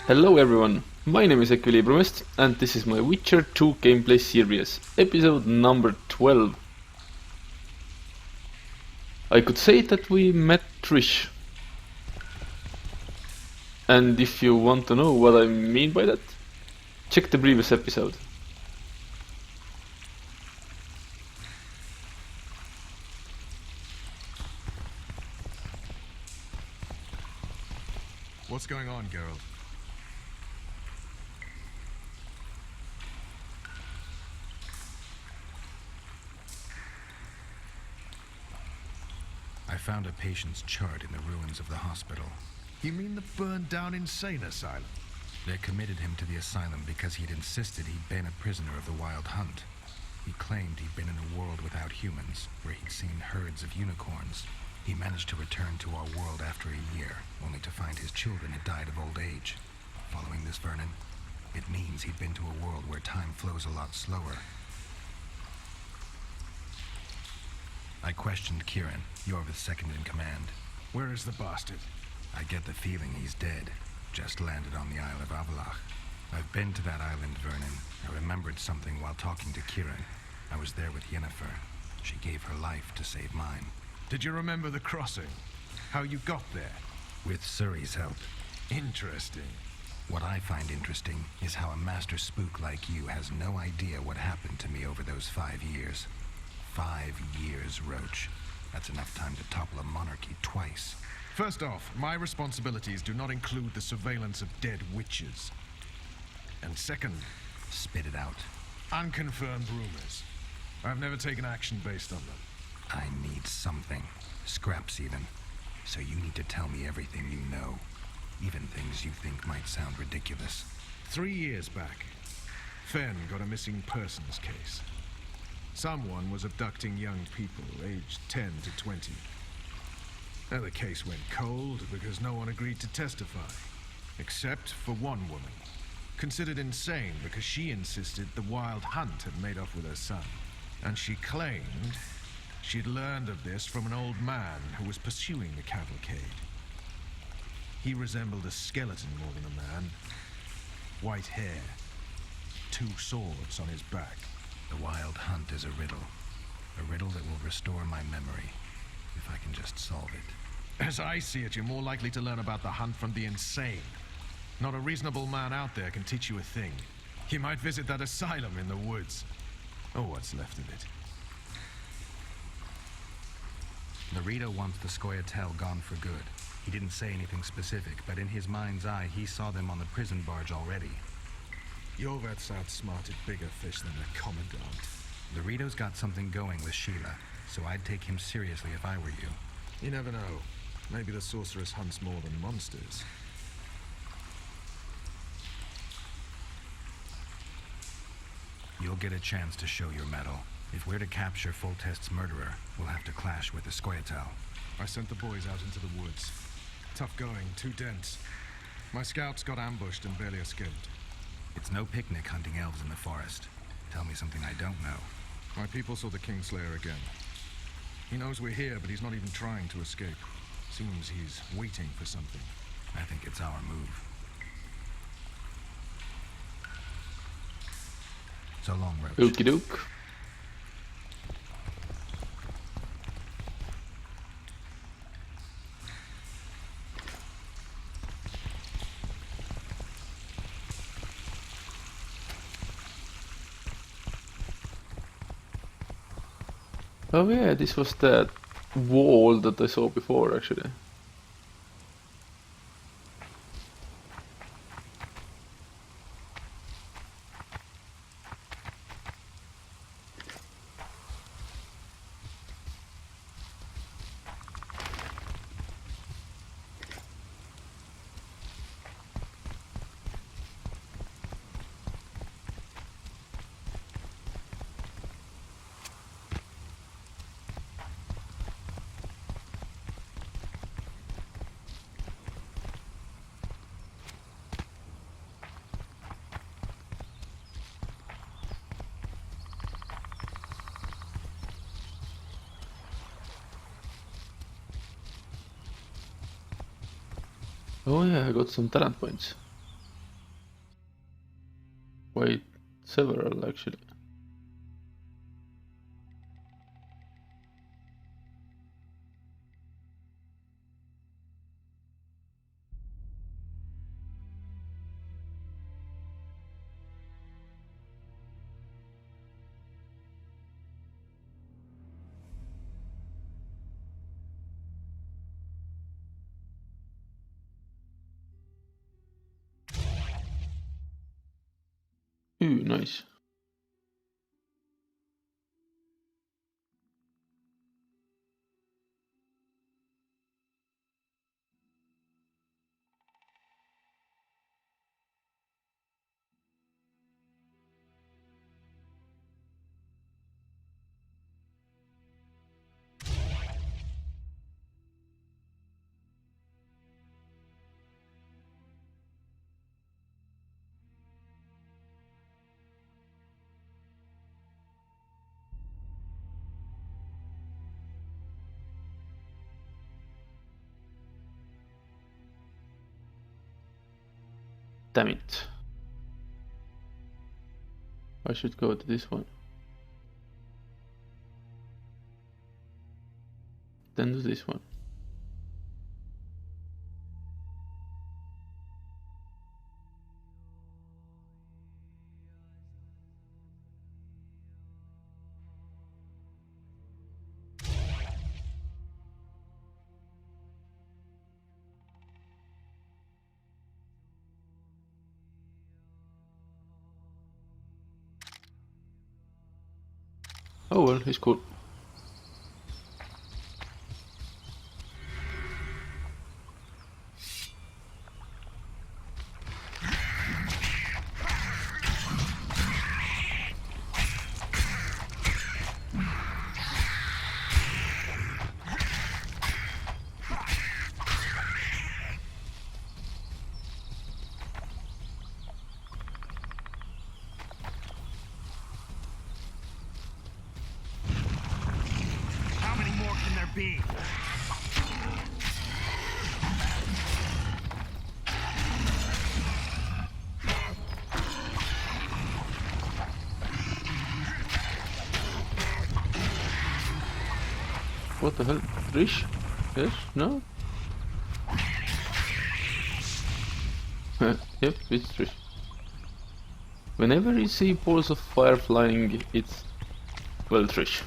Hello everyone, my name is EquilibriumEST and this is my Witcher 2 gameplay series, episode number 12. I could say that we met Trish. And if you want to know what I mean by that, check the previous episode. What's going on, Geralt? I found a patient's chart in the ruins of the hospital. You mean the burned-down insane asylum? They committed him to the asylum because he'd insisted he'd been a prisoner of the Wild Hunt. He claimed he'd been in a world without humans, where he'd seen herds of unicorns. He managed to return to our world after a year, only to find his children had died of old age. Following this, Vernon, it means he'd been to a world where time flows a lot slower. I questioned Kieran, Yorvith's second in command. Where is the bastard? I get the feeling he's dead. Just landed on the Isle of Avalach. I've been to that island, Vernon. I remembered something while talking to Kieran. I was there with Yennefer. She gave her life to save mine. Did you remember the crossing? How you got there? With Suri's help. Interesting. What I find interesting is how a master spook like you has no idea what happened to me over those 5 years. 5 years, Roach. That's enough time to topple a monarchy twice. First off, my responsibilities do not include the surveillance of dead witches. And second, Spit it out. unconfirmed rumors. I've never taken action based on them. I need something. Scraps even. So you need to tell me everything you know. Even things you think might sound ridiculous. 3 years back, Fen got a missing persons case. Someone was abducting young people, aged 10 to 20. Now the case went cold because no one agreed to testify. Except for one woman, considered insane because she insisted the Wild Hunt had made off with her son. And she claimed she'd learned of this from an old man who was pursuing the cavalcade. He resembled a skeleton more than a man. White hair, 2 swords on his back. The Wild Hunt is a riddle. A riddle that will restore my memory, if I can just solve it. As I see it, you're more likely to learn about the hunt from the insane. Not a reasonable man out there can teach you a thing. You might visit that asylum in the woods. Or what's left of it. Narita wants the Scoia'tael gone for good. He didn't say anything specific, but in his mind's eye, he saw them on the prison barge already. Yorveth's outsmarted bigger fish than the Commandant. Larito's got something going with Sheila, so I'd take him seriously if I were you. You never know. Maybe the sorceress hunts more than monsters. You'll get a chance to show your mettle. If we're to capture Foltest's murderer, we'll have to clash with the Scoia'tael. I sent the boys out into the woods. Tough going, too dense. My scouts got ambushed and barely escaped. It's no picnic hunting elves in the forest. Tell me something I don't know. My people saw the Kingslayer again. He knows we're here, but he's not even trying to escape. Seems he's waiting for something. I think it's our move. So long, Roach. Okie doke. Oh yeah, this was that wall that I saw before actually. Oh yeah, I got some talent points. Quite several actually. Ooh, nice. Damn it. I should go to this one. Then to this one. Oh well, he's cool. How many more can there be? What the hell? Rish? Yes? No? Yep, it's Trish. Whenever you see balls of fire flying, it's... well, Trish.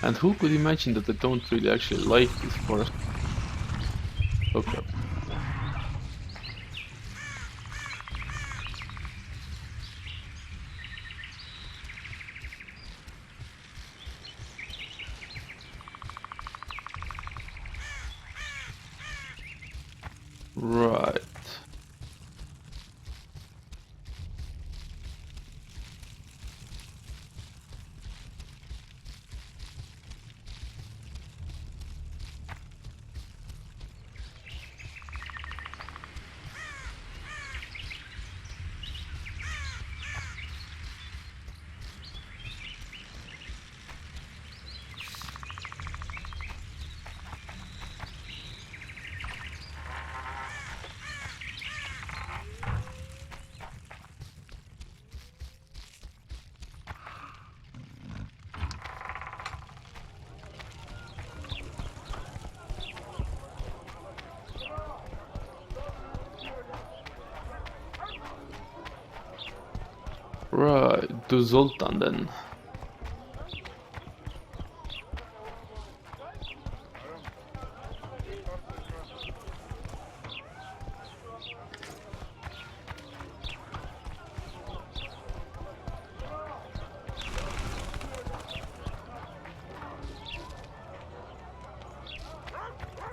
And who could imagine that I don't really actually like this forest? Oh crap. Right. Right, to Zoltan then.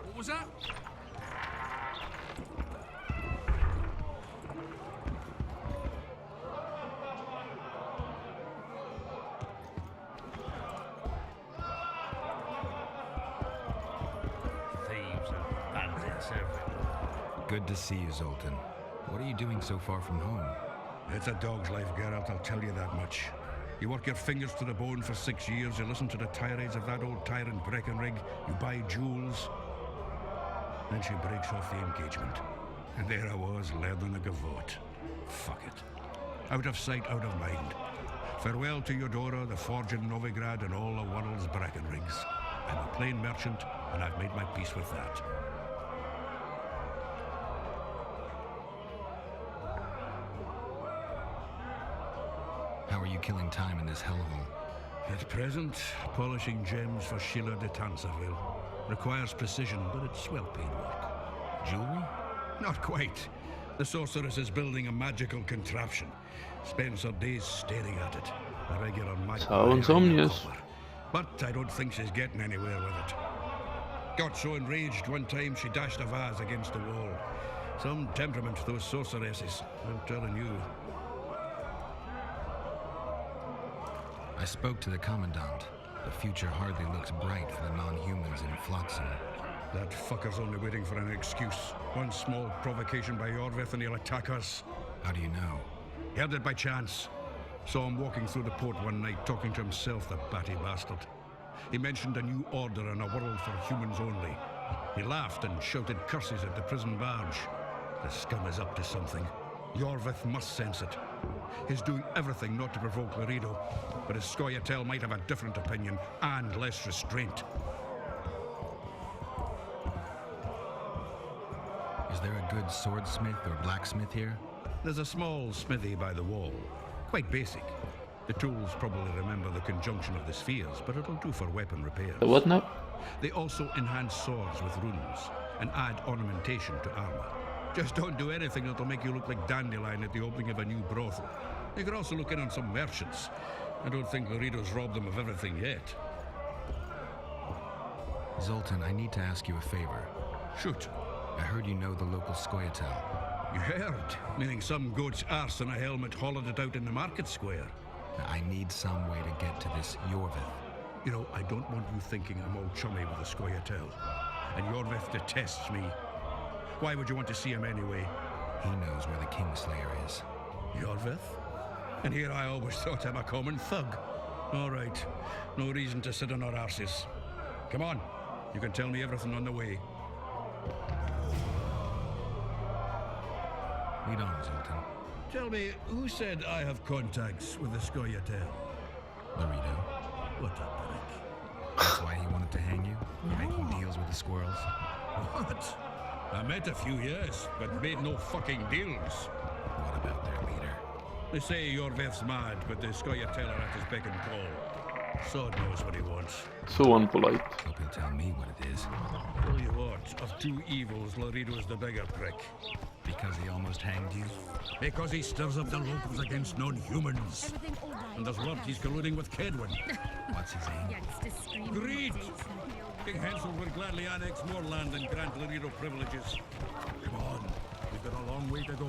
What was that? Good to see you, Zoltan. What are you doing so far from home? It's a dog's life, Geralt, I'll tell you that much. You work your fingers to the bone for 6 years, you listen to the tirades of that old tyrant Breckenrig, you buy jewels. Then she breaks off the engagement. And there I was, learning a gavotte. Fuck it. Out of sight, out of mind. Farewell to Eudora, the forge in Novigrad, and all the world's Breckenrigs. I'm a plain merchant, and I've made my peace with that. How are you killing time in this hellhole? At present, polishing gems for Sheila de Tanserville. Requires precision, but it's well-paid work. Jewelry? Not quite. The sorceress is building a magical contraption. Spends her days staring at it. A regular magpie. Sounds ominous. But I don't think she's getting anywhere with it. Got so enraged one time she dashed a vase against the wall. Some temperament, those sorceresses. I'm telling you. I spoke to the Commandant. The future hardly looks bright for the non-humans in Flotsam. That fucker's only waiting for an excuse. One small provocation by Orveth and he'll attack us. How do you know? Heard it by chance. Saw him walking through the port one night, talking to himself, the batty bastard. He mentioned a new order and a world for humans only. He laughed and shouted curses at the prison barge. The scum is up to something. Yorvith must sense it. He's doing everything not to provoke Laredo, but his Scoia'tael might have a different opinion and less restraint. Is there a good swordsmith or blacksmith here? There's a small smithy by the wall. Quite basic. The tools probably remember the conjunction of the spheres, but it'll do for weapon repairs. The what now? They also enhance swords with runes and add ornamentation to armor. Just don't do anything that'll make you look like Dandelion at the opening of a new brothel. You could also look in on some merchants. I don't think Laredo's robbed them of everything yet. Zoltan, I need to ask you a favor. Shoot. I heard you know the local Scoia'tael. You heard? Meaning some goat's arse in a helmet hollowed it out in the market square. I need some way to get to this Yorvith. You know, I don't want you thinking I'm all chummy with the Scoia'tael. And Yorvith detests me. Why would you want to see him anyway? He knows where the Kingslayer is. Yorvith? And here I always thought him a common thug. All right. No reason to sit on our arses. Come on. You can tell me everything on the way. Lead on, Zoltan. Tell me, who said I have contacts with the Scoia'tael? Laredo. What a prick. That's why he wanted to hang you? You're making deals with the squirrels? What? I met a few, yes, but made no fucking deals. What about their leader? They say Yorvith's mad, but the Scoia'tael are at his beck and call. Sod knows what he wants. So unpolite. Hope he'll tell me what it is. Tell you what, of two evils, Laredo's the bigger prick. Because he almost hanged you? Because he stirs up the locals against non-humans. And there's word he's colluding with Kedwin. What's his aim? Greed! King Hansel would gladly annex more land and grant Laredo privileges. Come on, we've got a long way to go.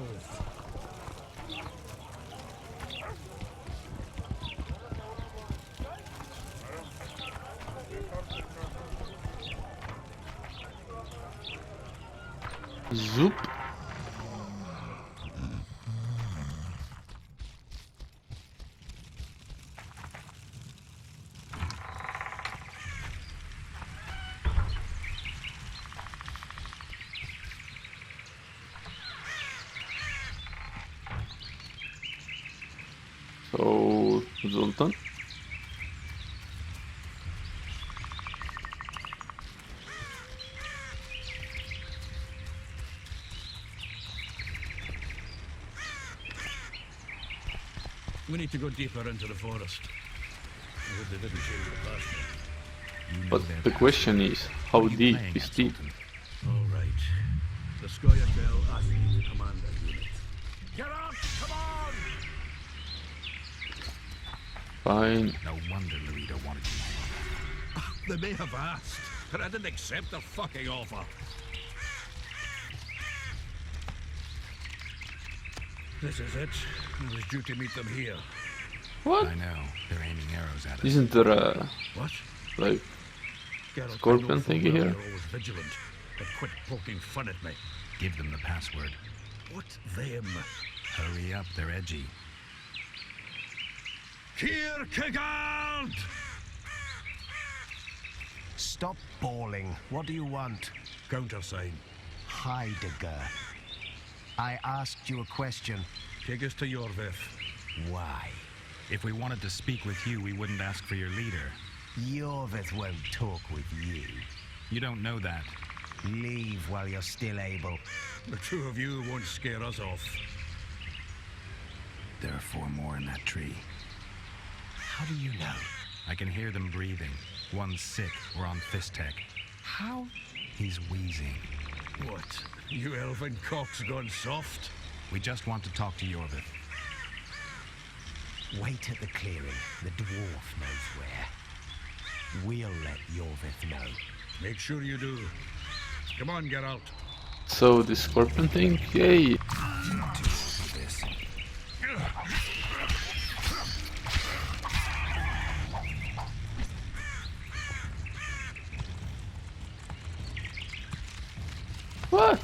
Zoop. So, Zoltan. We need to go deeper into the forest. I hope they didn't change the pasture. You know But their the path. question is, how What are you deep playing is at, deep? Zoltan? All right. The Scoia'tael asked me to command a unit. Get up! Come on! Fine. No wonder Laredo wanted you. They may have asked, but I didn't accept their fucking offer. This is it. I was due to meet them here. What? I know. They're aiming arrows at us. Isn't there a, What? like, Geralt, Scorpion I know full thingy well here? You're always vigilant, but quit poking fun at me. Give them the password. What them? Hurry up, they're edgy. Kierkegaard! Stop bawling. What do you want? Countersign. Heidegger. I asked you a question. Take us to Jorvith. Why? If we wanted to speak with you, we wouldn't ask for your leader. Jorvith won't talk with you. You don't know that. Leave while you're still able. The two of you won't scare us off. There are 4 more in that tree. How do you know? I can hear them breathing. One's sick or on Fistech. How? He's wheezing. What? You elfin cock's gone soft? We just want to talk to Jorvith. Wait at the clearing. The dwarf knows where. We'll let Jorvith know. Make sure you do. Come on, get out. So the scorpion thing, yay! This. What?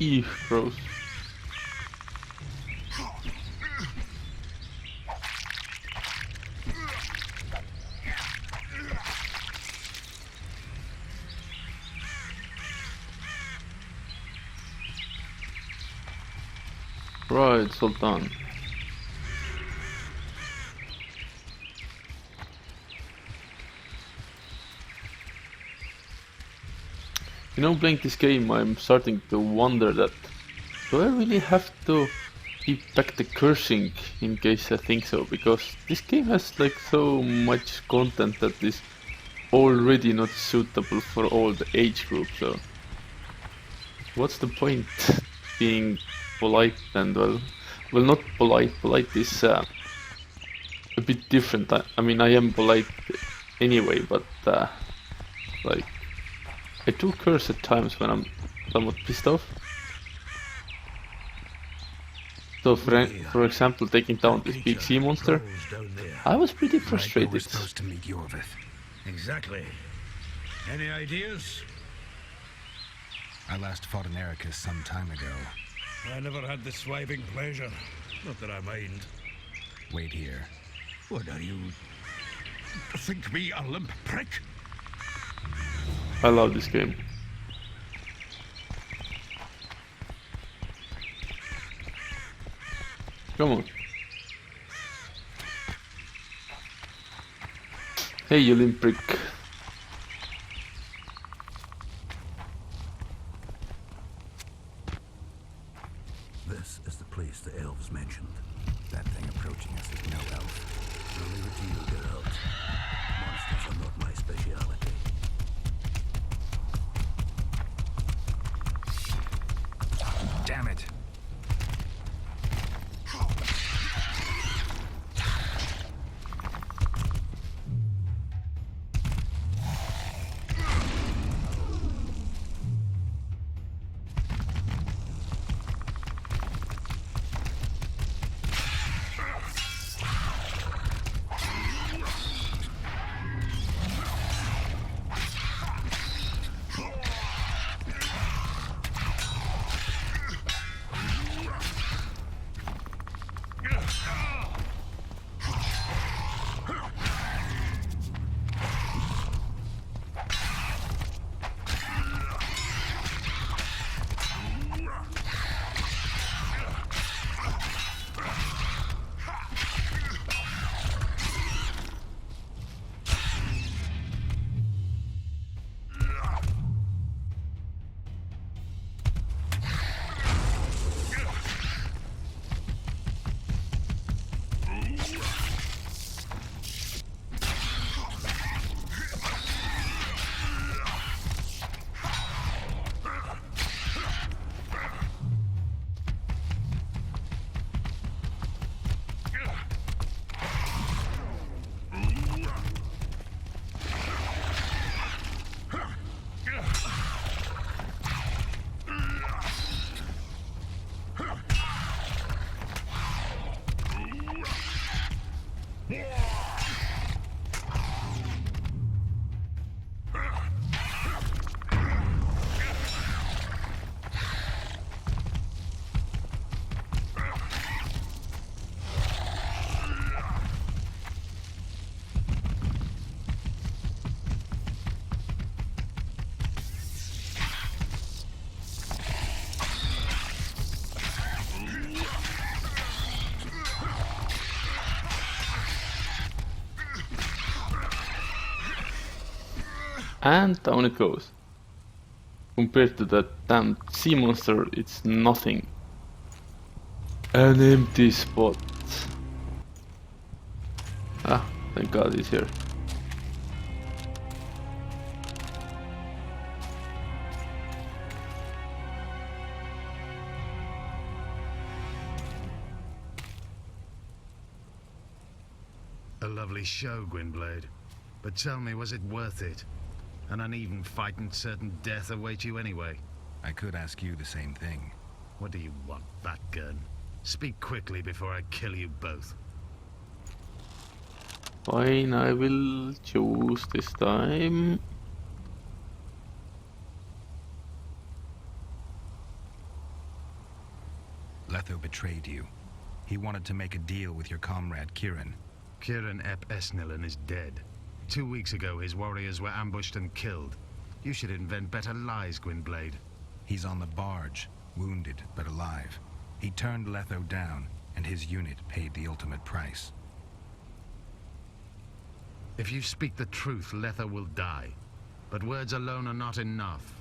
Ew, gross. Right, it's all done. You know, playing this game, I'm starting to wonder that, do I really have to keep back the cursing in case I think so? Because this game has like so much content that is already not suitable for all the age groups, so what's the point being polite and well not polite, polite is a bit different. I mean I am polite anyway, but like I do curse at times when I'm somewhat pissed off. So for example, taking down this big sea monster, I was pretty frustrated. We're supposed to meet Jorvith. Exactly. Any ideas? I last fought an Ericus some time ago. I never had the swiving pleasure. Not that I mind. Wait here. What are you? Think me a limp prick? I love this game. Come on. Hey, you limp prick. This is the place the elves mentioned. That thing approaching us is no elf. I'll leave it to you, Geralt. Monsters are not my speciality. Damn it! And down it goes. Compared to that damn sea monster, it's nothing. An empty spot. Ah, thank God he's here. A lovely show, Gwynblade. But tell me, was it worth it? An uneven fight and certain death await you anyway. I could ask you the same thing. What do you want, Vatgun? Speak quickly before I kill you both. Fine, I will choose this time. Letho betrayed you. He wanted to make a deal with your comrade Kieran. Kieran Ep Esnilin is dead. 2 weeks ago, his warriors were ambushed and killed. You should invent better lies, Gwynblade. He's on the barge, wounded but alive. He turned Letho down, and his unit paid the ultimate price. If you speak the truth, Letho will die. But words alone are not enough.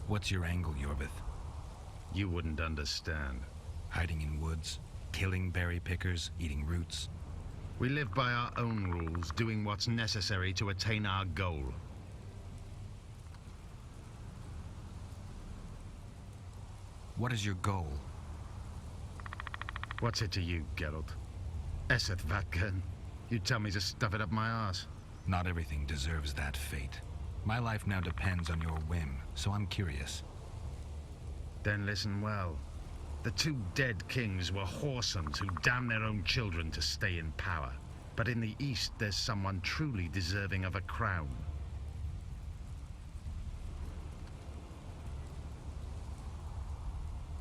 What's your angle, Yorvith? You wouldn't understand. Hiding in woods, killing berry pickers, eating roots. We live by our own rules, doing what's necessary to attain our goal. What is your goal? What's it to you, Geralt? Eseth Vatgun. You tell me to stuff it up my arse. Not everything deserves that fate. My life now depends on your whim, so I'm curious. Then listen well. The 2 dead kings were whoresomes who damned their own children to stay in power. But in the East, there's someone truly deserving of a crown.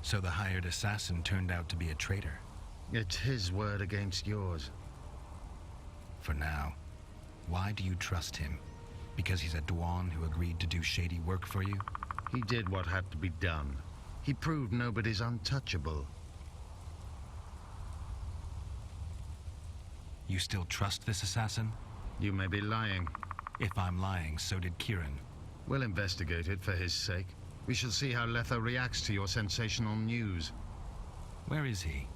So the hired assassin turned out to be a traitor. It's his word against yours. For now. Why do you trust him? Because he's a Dwan who agreed to do shady work for you? He did what had to be done. He proved nobody's untouchable. You still trust this assassin? You may be lying. If I'm lying, so did Kieran. We'll investigate it for his sake. We shall see how Letho reacts to your sensational news. Where is he?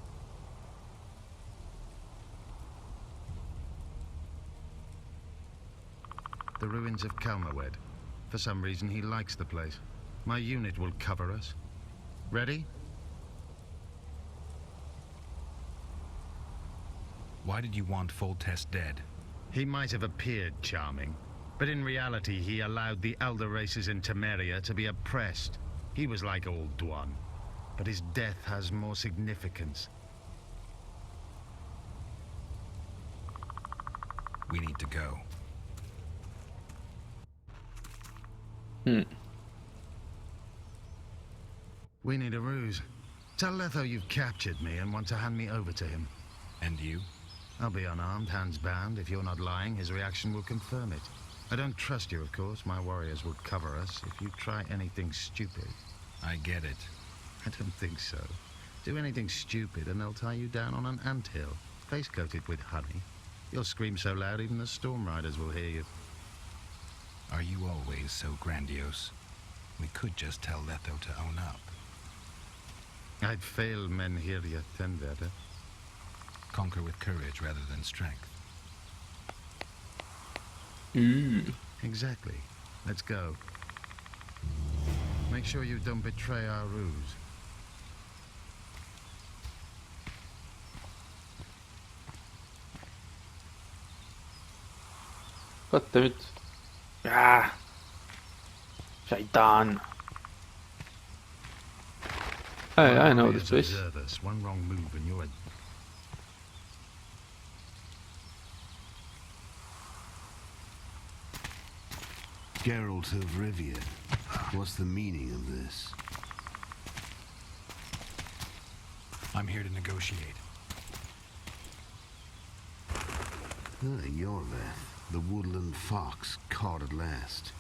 The ruins of Kalmawed. For some reason, he likes the place. My unit will cover us. Ready? Why did you want Foltest dead? He might have appeared charming, but in reality he allowed the elder races in Temeria to be oppressed. He was like old Dwan, but his death has more significance. We need to go. We need a ruse. Tell Letho you've captured me and want to hand me over to him. And you? I'll be unarmed, hands bound. If you're not lying, his reaction will confirm it. I don't trust you, of course. My warriors will cover us if you try anything stupid. I get it. I don't think so. Do anything stupid and they'll tie you down on an anthill, face coated with honey. You'll scream so loud even the storm riders will hear you. Are you always so grandiose? We could just tell Letho to own up. I'd fail men here yet and better. Conquer with courage rather than strength. Exactly. Let's go. Make sure you don't betray our ruse. God damn it. Ah! Shaitan! Hey, I know this place. Observers. One wrong move and you're a... Geralt of Rivia. What's the meaning of this? I'm here to negotiate. Yorveth, the woodland fox caught at last.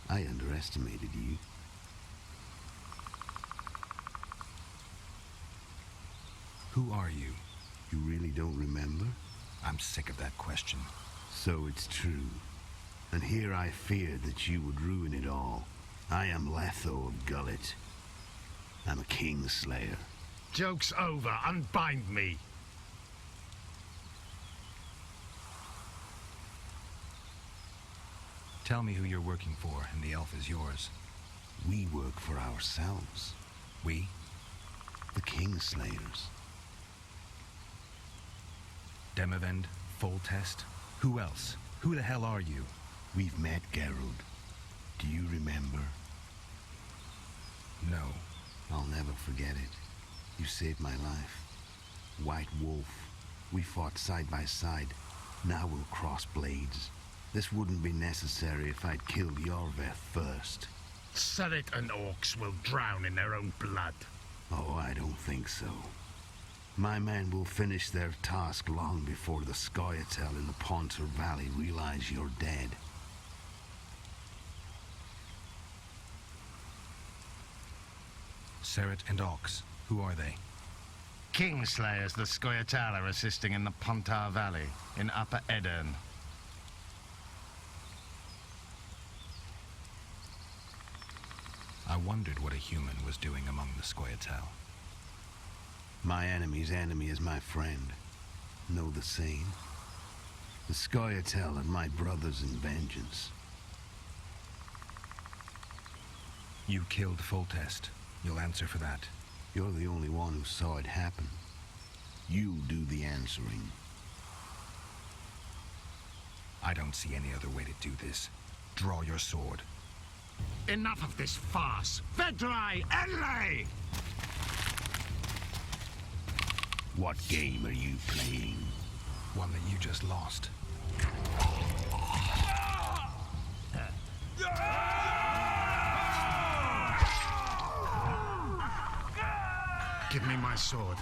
I underestimated you. Who are you? You really don't remember? I'm sick of that question. So it's true. And here I feared that you would ruin it all. I am Letho of Gullet. I'm a Kingslayer. Joke's over. Unbind me. Tell me who you're working for, and the elf is yours. We work for ourselves. We? The Kingslayers. Demavend? Full Test? Who else? Who the hell are you? We've met, Geralt. Do you remember? No. I'll never forget it. You saved my life. White Wolf. We fought side by side. Now we'll cross blades. This wouldn't be necessary if I'd killed Yorveth first. Surrey and orcs will drown in their own blood. Oh, I don't think so. My men will finish their task long before the Scoia'tael in the Pontar Valley realize you're dead. Seret and Ox. Who are they? Kingslayers the Scoia'tael are assisting in the Pontar Valley, in Upper Edirn. I wondered what a human was doing among the Scoia'tael. My enemy's enemy is my friend. Know the same? The Scoia'tael are my brothers in vengeance. You killed Full Test. You'll answer for that. You're the only one who saw it happen. You do the answering. I don't see any other way to do this. Draw your sword. Enough of this farce! Vedrai Enlay! What game are you playing? One that you just lost. Give me my sword.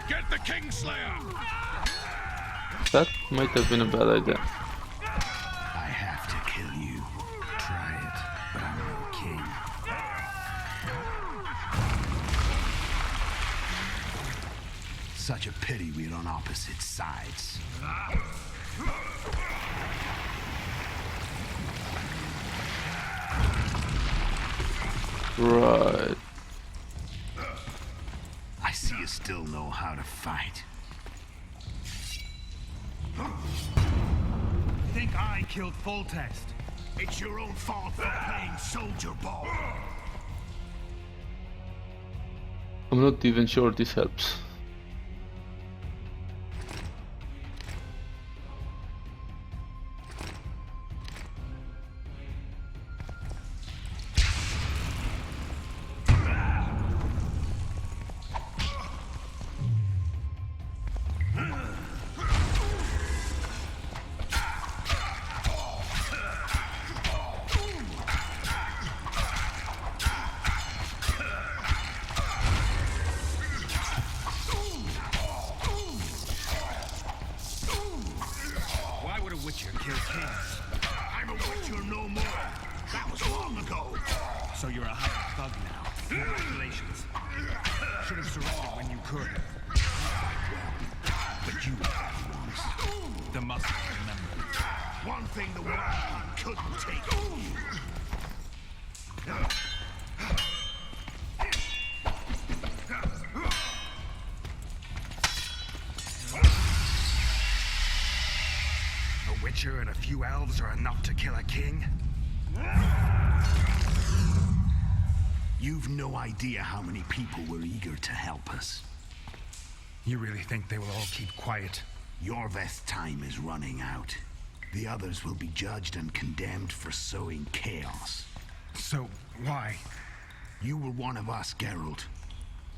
Get the Kingslayer! That might have been a bad idea. I have to kill you. Try it, but I'm no king. Such a pity we're on opposite sides. Right. I see you still know how to fight. Think I killed Full Test? It's your own fault for playing soldier ball. I'm not even sure this helps. Why would a Witcher kill kings? I'm a Witcher no more. That was long ago. So you're a hired thug now. Congratulations. Should have surrendered when you could. But you once. The muscles remember. One thing the world couldn't take from you. A Witcher and a few elves are enough to kill a king? You've no idea how many people were eager to help us. You really think they will all keep quiet? Yorveth's time is running out. The others will be judged and condemned for sowing chaos. So, why? You were one of us, Geralt.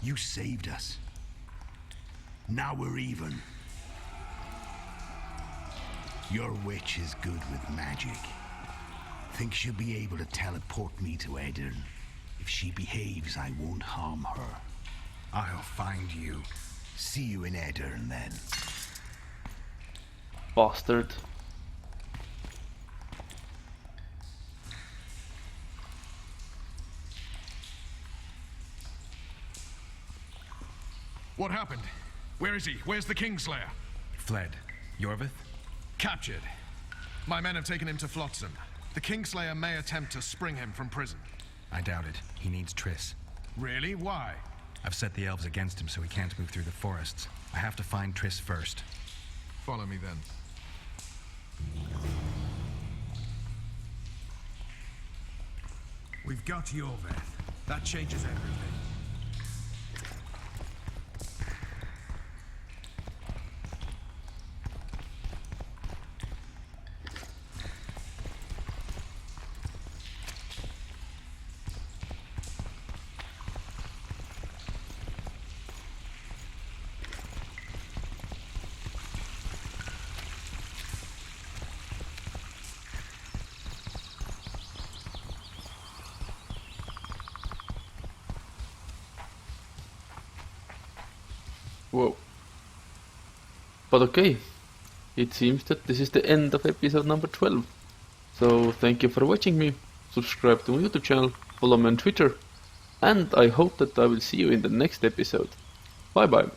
You saved us. Now we're even. Your witch is good with magic. Think she'll be able to teleport me to Edirn? If she behaves, I won't harm her. I'll find you. See you in Edirn, then. Bastard. What happened? Where is he? Where's the Kingslayer? Fled. Yorvith? Captured. My men have taken him to Flotsam. The Kingslayer may attempt to spring him from prison. I doubt it. He needs Triss. Really? Why? I've set the elves against him so he can't move through the forests. I have to find Triss first. Follow me then. We've got Yorveth. That changes everything. Whoa. But okay, it seems that this is the end of episode number 12. So thank you for watching me, subscribe to my YouTube channel, follow me on Twitter, and I hope that I will see you in the next episode. Bye bye.